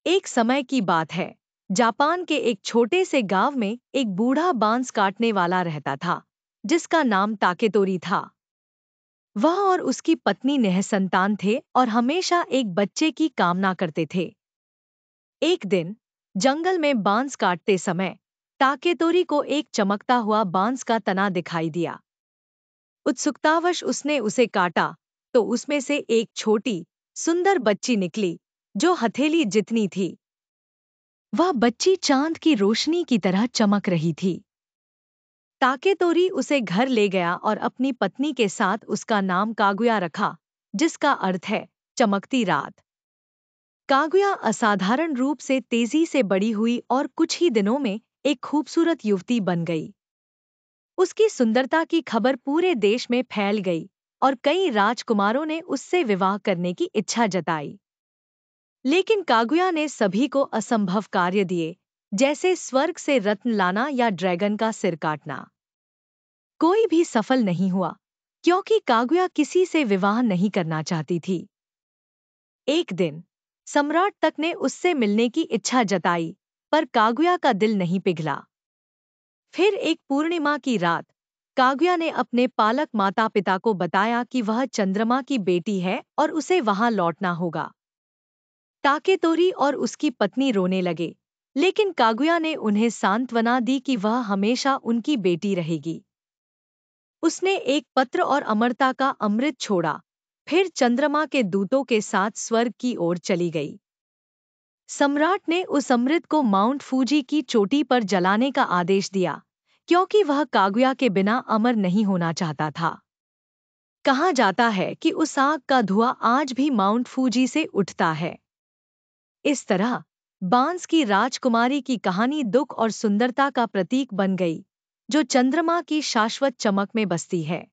एक समय की बात है। जापान के एक छोटे से गांव में एक बूढ़ा बांस काटने वाला रहता था, जिसका नाम ताकेतोरी था। वह और उसकी पत्नी निःसंतान थे और हमेशा एक बच्चे की कामना करते थे। एक दिन जंगल में बांस काटते समय ताकेतोरी को एक चमकता हुआ बांस का तना दिखाई दिया। उत्सुकतावश उसने उसे काटा तो उसमें से एक छोटी, सुंदर बच्ची निकली, जो हथेली जितनी थी। वह बच्ची चांद की रोशनी की तरह चमक रही थी। ताकेतोरी उसे घर ले गया और अपनी पत्नी के साथ उसका नाम कागुया रखा, जिसका अर्थ है चमकती रात। कागुया असाधारण रूप से तेजी से बड़ी हुई और कुछ ही दिनों में एक खूबसूरत युवती बन गई। उसकी सुंदरता की खबर पूरे देश में फैल गई और कई राजकुमारों ने उससे विवाह करने की इच्छा जताई। लेकिन कागुया ने सभी को असंभव कार्य दिए, जैसे स्वर्ग से रत्न लाना या ड्रैगन का सिर काटना। कोई भी सफल नहीं हुआ, क्योंकि कागुया किसी से विवाह नहीं करना चाहती थी। एक दिन सम्राट तक ने उससे मिलने की इच्छा जताई, पर कागुया का दिल नहीं पिघला। फिर एक पूर्णिमा की रात कागुया ने अपने पालक माता पिता को बताया कि वह चंद्रमा की बेटी है और उसे वहां लौटना होगा। ताकेतोरी और उसकी पत्नी रोने लगे, लेकिन कागुया ने उन्हें सांत्वना दी कि वह हमेशा उनकी बेटी रहेगी। उसने एक पत्र और अमरता का अमृत छोड़ा, फिर चंद्रमा के दूतों के साथ स्वर्ग की ओर चली गई। सम्राट ने उस अमृत को माउंट फूजी की चोटी पर जलाने का आदेश दिया, क्योंकि वह कागुया के बिना अमर नहीं होना चाहता था। कहा जाता है कि उस आग का धुआं आज भी माउंट फूजी से उठता है। इस तरह बांस की राजकुमारी की कहानी दुख और सुंदरता का प्रतीक बन गई, जो चंद्रमा की शाश्वत चमक में बसती है।